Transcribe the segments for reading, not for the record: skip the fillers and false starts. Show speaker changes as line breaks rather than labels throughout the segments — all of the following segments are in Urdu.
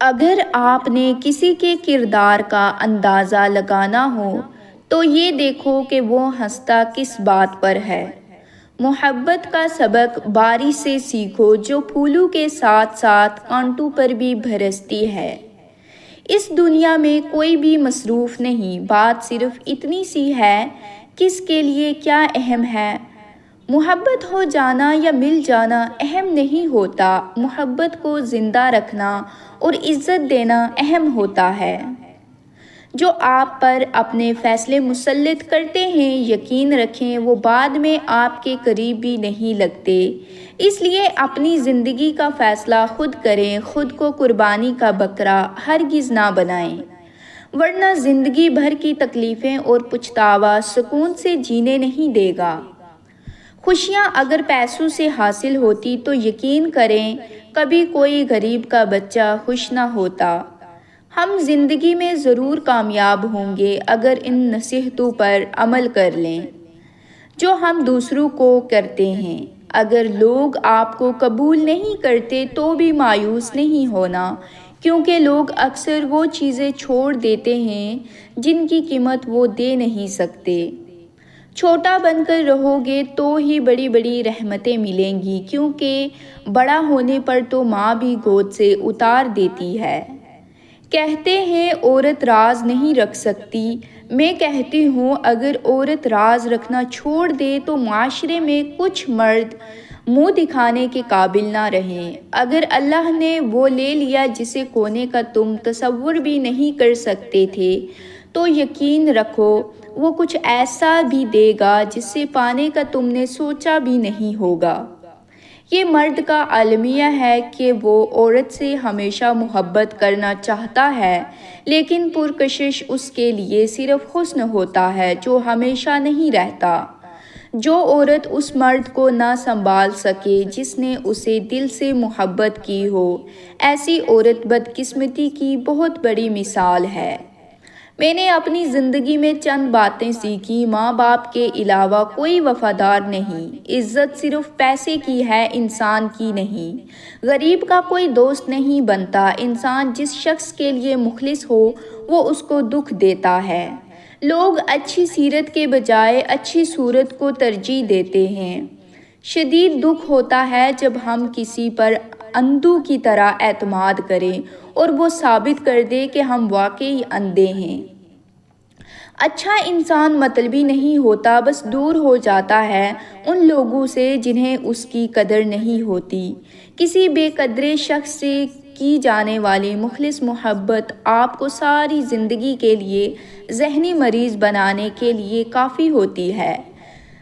اگر آپ نے کسی کے کردار کا اندازہ لگانا ہو تو یہ دیکھو کہ وہ ہنستا کس بات پر ہے۔ محبت کا سبق باری سے سیکھو جو پھولوں کے ساتھ ساتھ کانٹوں پر بھی برستی ہے۔ اس دنیا میں کوئی بھی مصروف نہیں، بات صرف اتنی سی ہے کس کے لیے کیا اہم ہے۔ محبت ہو جانا یا مل جانا اہم نہیں ہوتا، محبت کو زندہ رکھنا اور عزت دینا اہم ہوتا ہے۔ جو آپ پر اپنے فیصلے مسلط کرتے ہیں، یقین رکھیں وہ بعد میں آپ کے قریب بھی نہیں لگتے۔ اس لیے اپنی زندگی کا فیصلہ خود کریں، خود کو قربانی کا بکرا ہرگز نہ بنائیں، ورنہ زندگی بھر کی تکلیفیں اور پچھتاوا سکون سے جینے نہیں دے گا۔ خوشیاں اگر پیسوں سے حاصل ہوتی تو یقین کریں کبھی کوئی غریب کا بچہ خوش نہ ہوتا۔ ہم زندگی میں ضرور کامیاب ہوں گے اگر ان نصیحتوں پر عمل کر لیں جو ہم دوسروں کو کرتے ہیں۔ اگر لوگ آپ کو قبول نہیں کرتے تو بھی مایوس نہیں ہونا، کیونکہ لوگ اکثر وہ چیزیں چھوڑ دیتے ہیں جن کی قیمت وہ دے نہیں سکتے۔ چھوٹا بن کر رہو گے تو ہی بڑی بڑی رحمتیں ملیں گی، کیونکہ بڑا ہونے پر تو ماں بھی گود سے اتار دیتی ہے۔ کہتے ہیں عورت راز نہیں رکھ سکتی، میں کہتی ہوں اگر عورت راز رکھنا چھوڑ دے تو معاشرے میں کچھ مرد منہ دکھانے کے قابل نہ رہیں۔ اگر اللہ نے وہ لے لیا جسے کھونے کا تم تصور بھی نہیں کر سکتے تھے تو یقین رکھو وہ کچھ ایسا بھی دے گا جسے پانے کا تم نے سوچا بھی نہیں ہوگا۔ یہ مرد کا المیہ ہے کہ وہ عورت سے ہمیشہ محبت کرنا چاہتا ہے، لیکن پرکشش اس کے لیے صرف حسن ہوتا ہے جو ہمیشہ نہیں رہتا۔ جو عورت اس مرد کو نہ سنبھال سکے جس نے اسے دل سے محبت کی ہو، ایسی عورت بدقسمتی کی بہت بڑی مثال ہے۔ میں نے اپنی زندگی میں چند باتیں سیکھی۔ ماں باپ کے علاوہ کوئی وفادار نہیں، عزت صرف پیسے کی ہے، انسان کی نہیں۔ غریب کا کوئی دوست نہیں بنتا، انسان جس شخص کے لیے مخلص ہو وہ اس کو دکھ دیتا ہے۔ لوگ اچھی سیرت کے بجائے اچھی صورت کو ترجیح دیتے ہیں۔ شدید دکھ ہوتا ہے جب ہم کسی پر اندھوں کی طرح اعتماد کریں اور وہ ثابت کر دے کہ ہم واقعی اندھے ہیں۔ اچھا انسان مطلبی نہیں ہوتا، بس دور ہو جاتا ہے ان لوگوں سے جنہیں اس کی قدر نہیں ہوتی۔ کسی بے قدر شخص سے کی جانے والی مخلص محبت آپ کو ساری زندگی کے لیے ذہنی مریض بنانے کے لیے کافی ہوتی ہے۔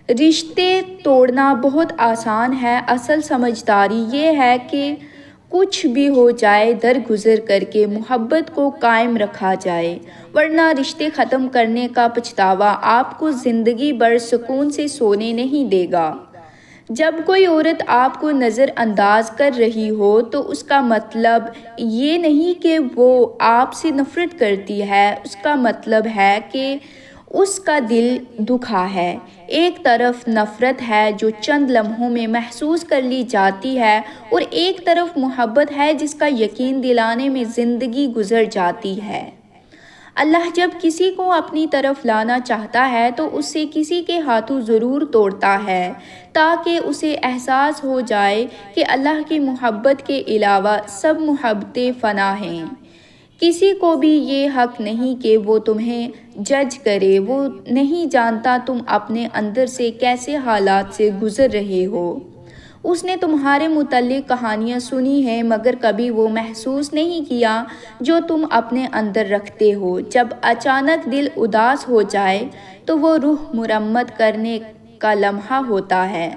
رشتے توڑنا بہت آسان ہے، اصل سمجھداری یہ ہے کہ کچھ بھی ہو جائے درگزر کر کے محبت کو قائم رکھا جائے، ورنہ رشتے ختم کرنے کا پچھتاوا آپ کو زندگی بھر سکون سے سونے نہیں دے گا۔ جب کوئی عورت آپ کو نظر انداز کر رہی ہو تو اس کا مطلب یہ نہیں کہ وہ آپ سے نفرت کرتی ہے، اس کا مطلب ہے کہ اس کا دل دکھا ہے۔ ایک طرف نفرت ہے جو چند لمحوں میں محسوس کر لی جاتی ہے، اور ایک طرف محبت ہے جس کا یقین دلانے میں زندگی گزر جاتی ہے۔ اللہ جب کسی کو اپنی طرف لانا چاہتا ہے تو اسے کسی کے ہاتھوں ضرور توڑتا ہے، تاکہ اسے احساس ہو جائے کہ اللہ کی محبت کے علاوہ سب محبتیں فنا ہیں۔ کسی کو بھی یہ حق نہیں کہ وہ تمہیں جج کرے، وہ نہیں جانتا تم اپنے اندر سے کیسے حالات سے گزر رہے ہو۔ اس نے تمہارے متعلق کہانیاں سنی ہیں مگر کبھی وہ محسوس نہیں کیا جو تم اپنے اندر رکھتے ہو۔ جب اچانک دل اداس ہو جائے تو وہ روح مرمت کرنے کا لمحہ ہوتا ہے۔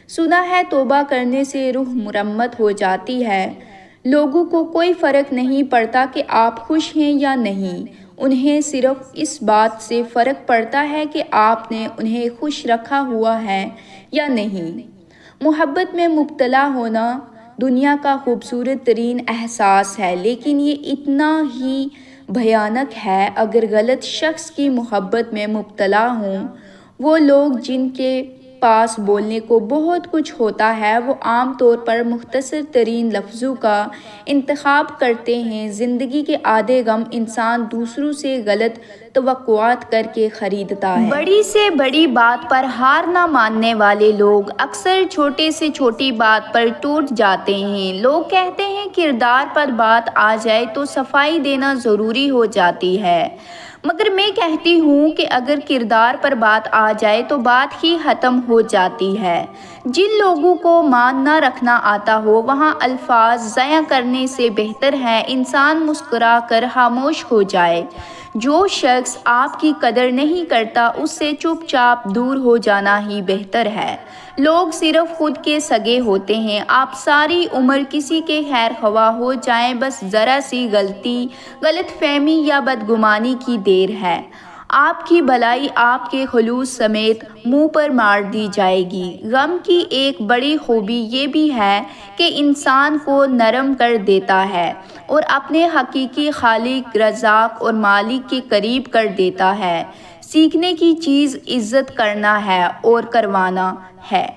سنا ہے توبہ کرنے سے روح مرمت ہو جاتی ہے۔ لوگوں کو کوئی فرق نہیں پڑتا کہ آپ خوش ہیں یا نہیں، انہیں صرف اس بات سے فرق پڑتا ہے کہ آپ نے انہیں خوش رکھا ہوا ہے یا نہیں۔ محبت میں مبتلا ہونا دنیا کا خوبصورت ترین احساس ہے، لیکن یہ اتنا ہی بھیانک ہے اگر غلط شخص کی محبت میں مبتلا ہوں۔ وہ لوگ جن کے پاس بولنے کو بہت کچھ ہوتا ہے، وہ عام طور پر مختصر ترین لفظوں کا انتخاب کرتے ہیں۔ زندگی کے آدھے غم انسان دوسروں سے غلط توقعات کر کے خریدتا ہے۔ بڑی سے بڑی بات پر ہار نہ ماننے والے لوگ اکثر چھوٹے سے چھوٹی بات پر ٹوٹ جاتے ہیں۔ لوگ کہتے ہیں کردار پر بات آ جائے تو صفائی دینا ضروری ہو جاتی ہے، مگر میں کہتی ہوں کہ اگر کردار پر بات آ جائے تو بات ہی ختم ہو جاتی ہے۔ جن لوگوں کو مان نہ رکھنا آتا ہو وہاں الفاظ ضائع کرنے سے بہتر ہے انسان مسکرا کر خاموش ہو جائے۔ جو شخص آپ کی قدر نہیں کرتا اس سے چپ چاپ دور ہو جانا ہی بہتر ہے۔ لوگ صرف خود کے سگے ہوتے ہیں، آپ ساری عمر کسی کے خیر خواہ ہو جائیں، بس ذرا سی غلطی، غلط فہمی یا بدگمانی کی دیر ہے، آپ کی بھلائی آپ کے خلوص سمیت منہ پر مار دی جائے گی۔ غم کی ایک بڑی خوبی یہ بھی ہے کہ انسان کو نرم کر دیتا ہے اور اپنے حقیقی خالق، رزاق اور مالک کے قریب کر دیتا ہے۔ سیکھنے کی چیز عزت کرنا ہے اور کروانا ہے۔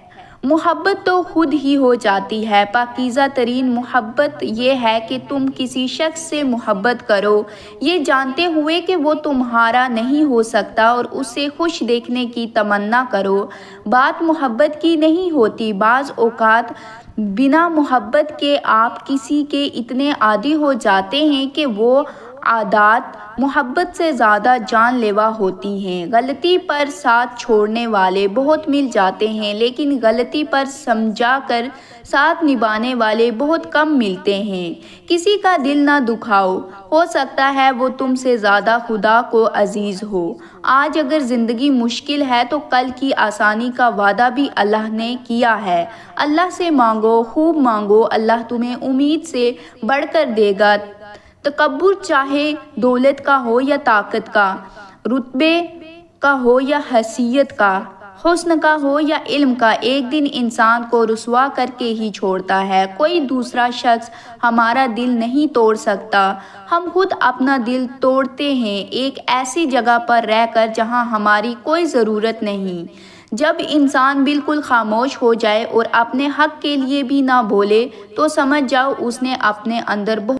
محبت تو خود ہی ہو جاتی ہے۔ پاکیزہ ترین محبت یہ ہے کہ تم کسی شخص سے محبت کرو یہ جانتے ہوئے کہ وہ تمہارا نہیں ہو سکتا اور اسے خوش دیکھنے کی تمنا کرو۔ بات محبت کی نہیں ہوتی، بعض اوقات بنا محبت کے آپ کسی کے اتنے عادی ہو جاتے ہیں کہ وہ عادات محبت سے زیادہ جان لیوا ہوتی ہیں۔ غلطی پر ساتھ چھوڑنے والے بہت مل جاتے ہیں، لیکن غلطی پر سمجھا کر ساتھ نبھانے والے بہت کم ملتے ہیں۔ کسی کا دل نہ دکھاؤ، ہو سکتا ہے وہ تم سے زیادہ خدا کو عزیز ہو۔ آج اگر زندگی مشکل ہے تو کل کی آسانی کا وعدہ بھی اللہ نے کیا ہے۔ اللہ سے مانگو، خوب مانگو، اللہ تمہیں امید سے بڑھ کر دے گا۔ تکبر چاہے دولت کا ہو یا طاقت کا، رتبے کا ہو یا حیثیت کا، حسن کا ہو یا علم کا، ایک دن انسان کو رسوا کر کے ہی چھوڑتا ہے۔ کوئی دوسرا شخص ہمارا دل نہیں توڑ سکتا، ہم خود اپنا دل توڑتے ہیں، ایک ایسی جگہ پر رہ کر جہاں ہماری کوئی ضرورت نہیں۔ جب انسان بالکل خاموش ہو جائے اور اپنے حق کے لیے بھی نہ بولے تو سمجھ جاؤ اس نے اپنے اندر بہت